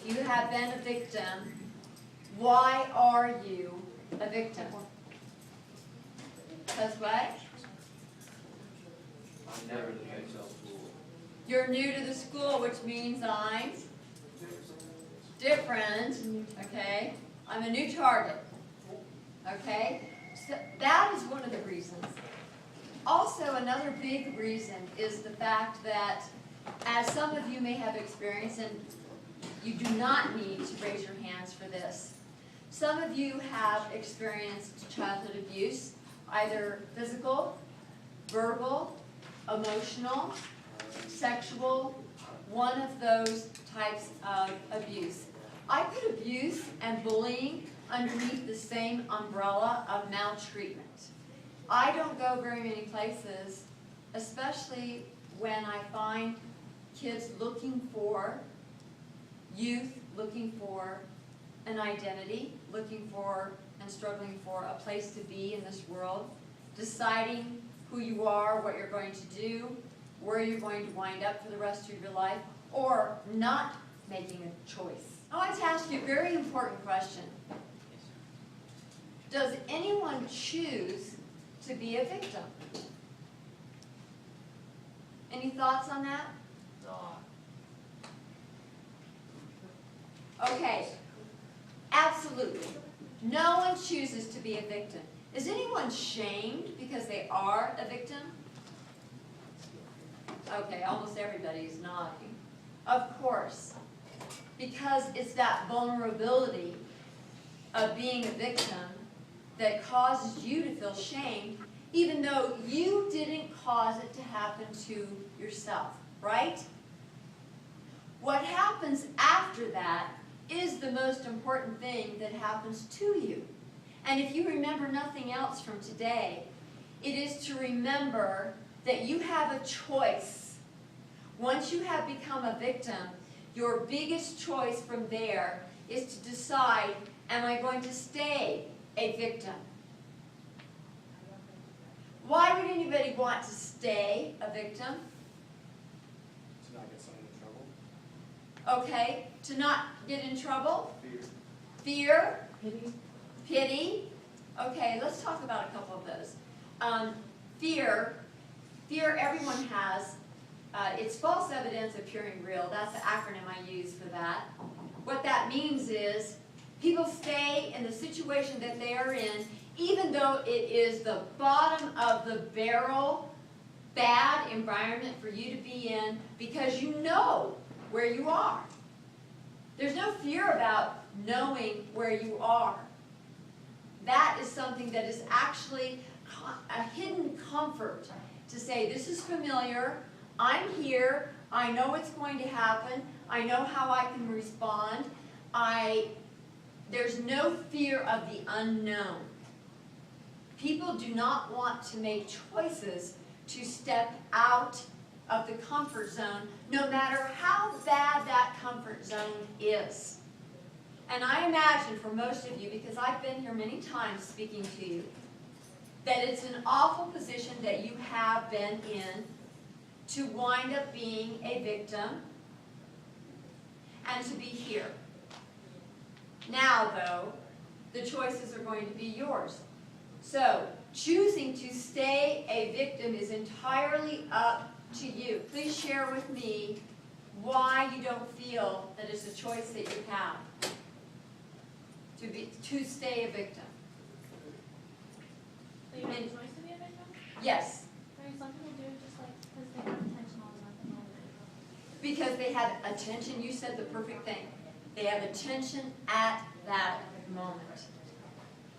you have been a victim, why are you a victim? Because what? I'm never the victim of school. You're new to the school, which means I'm different, okay? I'm a new target, okay? So that is one of the reasons. Also, another big reason is the fact that, as some of you may have experienced, and you do not need to raise your hands for this, some of you have experienced childhood abuse, either physical, verbal, emotional, sexual, one of those types of abuse. I put abuse and bullying underneath the same umbrella of maltreatment. I don't go very many places, especially when I find kids looking for, youth looking for an identity, looking for and struggling for a place to be in this world, deciding who you are, what you're going to do, where you're going to wind up for the rest of your life, or not making a choice. I want to ask you a very important question. Does anyone choose to be a victim? Any thoughts on that? Okay, absolutely. No one chooses to be a victim. Is anyone shamed because they are a victim? Okay, almost everybody is nodding. Of course, because it's that vulnerability of being a victim that causes you to feel shamed, even though you didn't cause it to happen to yourself, right? What happens after that is the most important thing that happens to you. And if you remember nothing else from today, it is to remember that you have a choice. Once you have become a victim, your biggest choice from there is to decide, am I going to stay a victim? Why would anybody want to stay a victim? To not get someone in trouble. Okay, to not get in trouble? Fear. Fear? Pity? Okay, let's talk about a couple of those. Fear everyone has. It's false evidence appearing real. That's the acronym I use for that. What that means is people stay in the situation that they are in even though it is the bottom of the barrel, bad environment for you to be in because you know where you are. There's no fear about knowing where you are. That is something that is actually a hidden comfort to say, this is familiar, I'm here, I know what's going to happen, I know how I can respond, there's no fear of the unknown. People do not want to make choices to step out of the comfort zone, no matter how bad that comfort zone is. And I imagine for most of you, because I've been here many times speaking to you, that it's an awful position that you have been in to wind up being a victim and to be here. Now, though, the choices are going to be yours. So, choosing to stay a victim is entirely up to you. Please share with me why you don't feel that it's a choice that you have to stay a victim. So you have a choice to be a victim? Yes, Right, some people do it just like because they have attention all the time. because they have attention. You said the perfect thing. They have attention at that moment.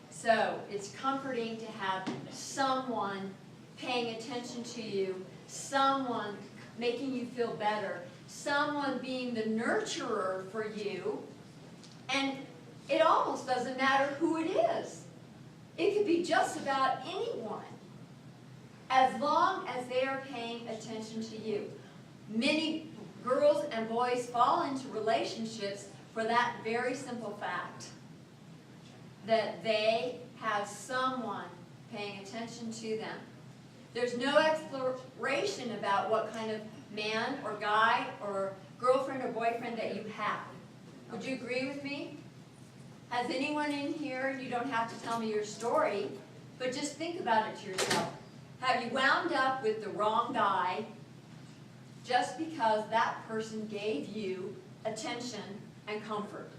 So it's comforting to have someone paying attention to you, someone making you feel better, someone being the nurturer for you, and it almost doesn't matter who it is. It could be just about anyone, as long as they are paying attention to you. Many girls and boys fall into relationships for that very simple fact, that they have someone paying attention to them. There's no exploration about what kind of man or guy or girlfriend or boyfriend that you have. Would you agree with me? Has anyone in here, you don't have to tell me your story, but just think about it to yourself. Have you wound up with the wrong guy just because that person gave you attention and comfort?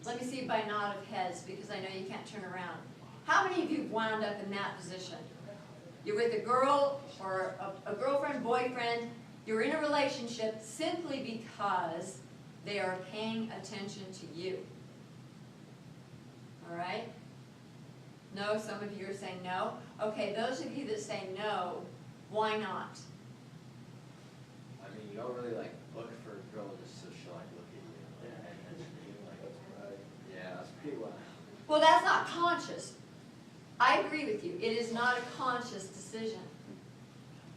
Let me see by nod of heads, because I know you can't turn around. How many of you wound up in that position? You're with a girl or a girlfriend, boyfriend, you're in a relationship simply because they are paying attention to you. All right? No, some of you are saying no. Okay, those of you that say no, why not? I mean, you don't really like look for a girl just so she'll like look at you, like pay attention to you, like that's right. Yeah, that's pretty wild. Well, that's not conscious. I agree with you. It is not a conscious decision.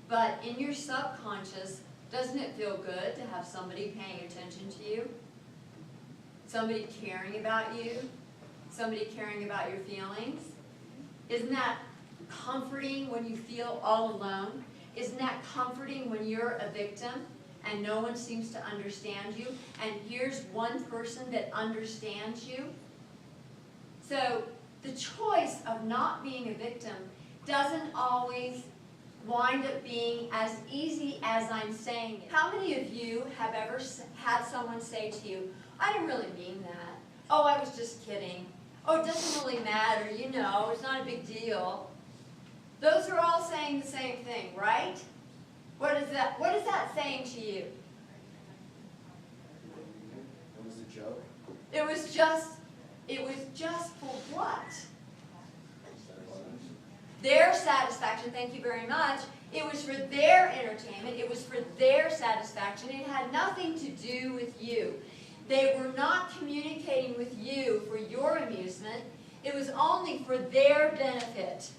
But in your subconscious, doesn't it feel good to have somebody paying attention to you? Somebody caring about you? Somebody caring about your feelings? Isn't that comforting when you feel all alone? Isn't that comforting when you're a victim and no one seems to understand you? And here's one person that understands you? So the choice of not being a victim doesn't always wind up being as easy as I'm saying it. How many of you have ever had someone say to you, I didn't really mean that. Oh, I was just kidding. Oh, it doesn't really matter, you know, it's not a big deal. Those are all saying the same thing, right? What is that saying to you? It was a joke. It was just for what? Their satisfaction, thank you very much. It was for their entertainment. It was for their satisfaction. It had nothing to do with you. They were not communicating with you for your amusement. It was only for their benefit.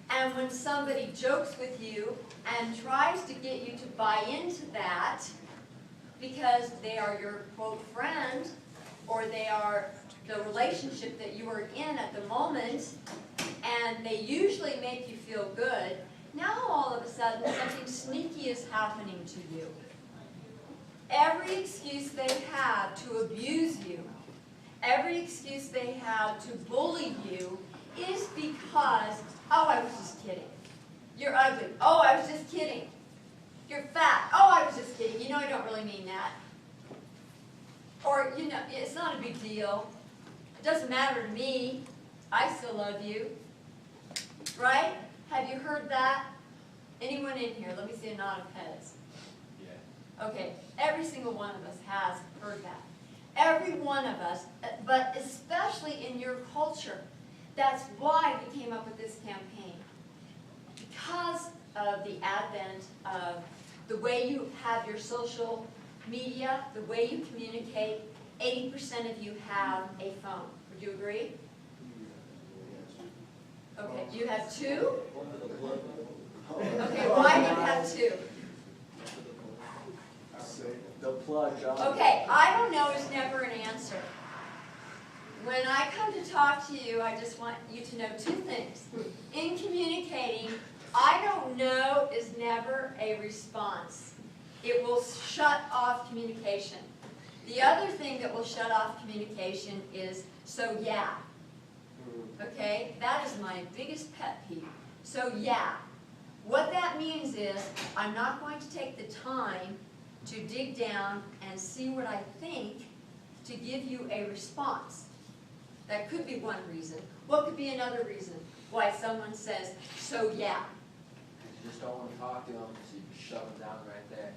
And when somebody jokes with you and tries to get you to buy into that because they are your, quote, friend, or they are the relationship that you are in at the moment, and they usually make you feel good, now all of a sudden something sneaky is happening to you. Every excuse they have to abuse you, every excuse they have to bully you is because, oh, I was just kidding. You're ugly. Oh, I was just kidding. You're fat. Oh, I was just kidding. You know I don't really mean that. Or, you know, it's not a big deal. It doesn't matter to me. I still love you. Right? Have you heard that? Anyone in here? Let me see a nod of heads. Yeah. Okay, every single one of us has heard that. Every one of us, but especially in your culture. That's why we came up with this campaign. Because of the advent of the way you have your social media, the way you communicate, 80% of you have a phone. Would you agree? Okay, you have two? Okay, why do you have two? The plug, John. Okay, I don't know is never an answer. When I come to talk to you, I just want you to know two things. In communicating, I don't know is never a response. It will shut off communication. The other thing that will shut off communication is, so yeah. Okay, that is my biggest pet peeve. So yeah. What that means is, I'm not going to take the time to dig down and see what I think to give you a response. That could be one reason. What could be another reason why someone says, so yeah? You just don't want to talk to them, so you shut them down right there.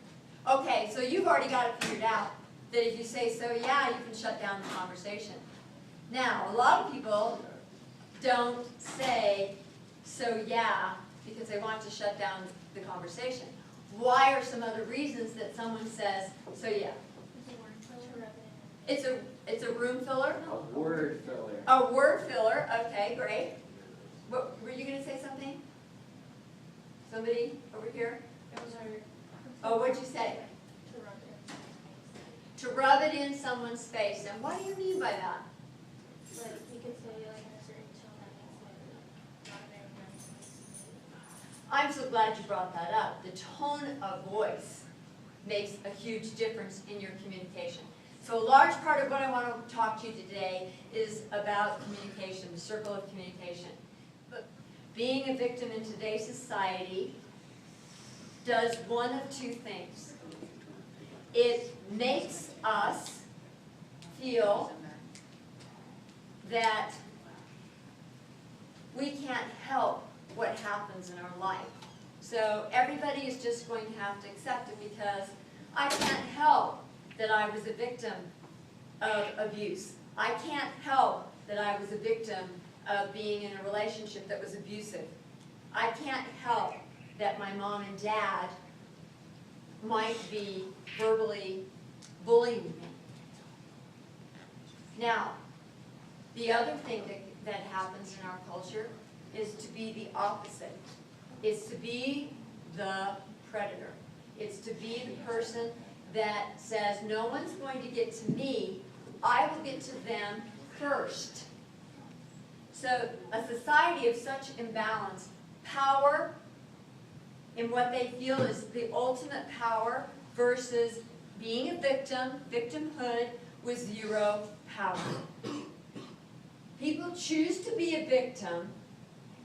Okay, so you've already got it figured out, that if you say so yeah, you can shut down the conversation. Now, a lot of people don't say so yeah because they want to shut down the conversation. Why are some other reasons that someone says so yeah? It's a room filler? A word filler. A word filler, okay, great. What, were you going to say something? Somebody over here? Oh, what'd you say? To rub it in someone's face. And what do you mean by that? Like, you could say, like, in a certain tone that makes it not very nice. I'm so glad you brought that up. The tone of voice makes a huge difference in your communication. So a large part of what I want to talk to you today is about communication, the circle of communication. But being a victim in today's society does one of two things. It makes us feel that we can't help what happens in our life. So everybody is just going to have to accept it because I can't help that I was a victim of abuse. I can't help that I was a victim of being in a relationship that was abusive. I can't help that my mom and dad might be verbally bullying me. Now, the other thing that happens in our culture is to be the opposite. It's to be the predator. It's to be the person that says, no one's going to get to me, I will get to them first. So a society of such imbalance, power in what they feel is the ultimate power versus being a victim, victimhood with zero power. People choose to be a victim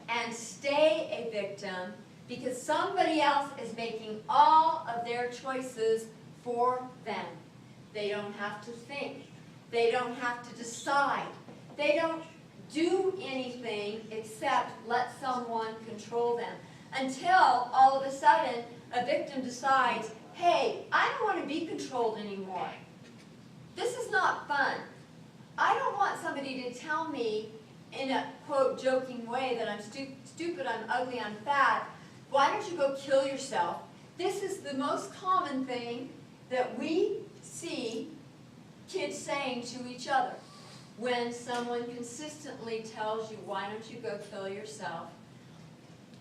and stay a victim because somebody else is making all of their choices for them. They don't have to think. They don't have to decide. They don't do anything except let someone control them. Until all of a sudden a victim decides, hey, I don't want to be controlled anymore. This is not fun. I don't want somebody to tell me in a, quote, joking way that I'm stupid, I'm ugly, I'm fat. Why don't you go kill yourself? This is the most common thing that we see kids saying to each other. When someone consistently tells you, why don't you go kill yourself,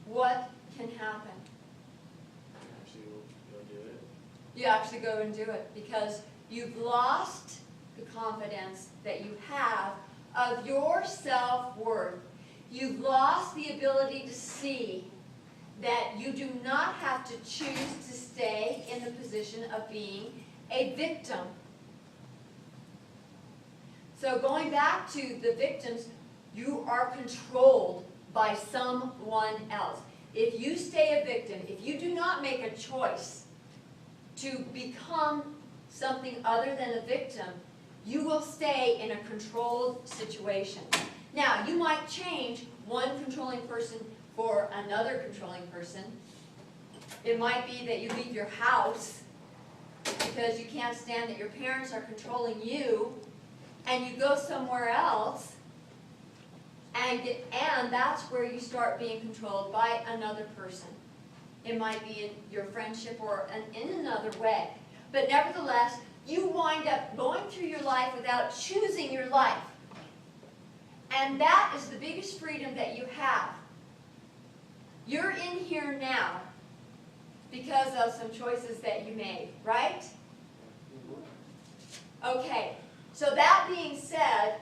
what can happen? Actually, we'll go do it. You actually go and do it because you've lost the confidence that you have of your self-worth. You've lost the ability to see that you do not have to choose to stay in the position of being a victim. So going back to the victims, you are controlled by someone else. If you stay a victim, if you do not make a choice to become something other than a victim, you will stay in a controlled situation. Now, you might change one controlling person for another controlling person. It might be that you leave your house because you can't stand that your parents are controlling you, and you go somewhere else, and that's where you start being controlled by another person. It might be in your friendship or in another way. But nevertheless, you wind up going through your life without choosing your life. And that is the biggest freedom that you have. You're in here now because of some choices that you made, right? Okay, so that being said,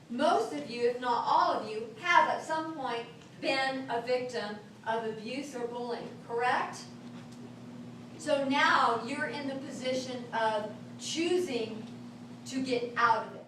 most of you, if not all of you, have at some point been a victim of abuse or bullying, correct? So now you're in the position of choosing to get out of it.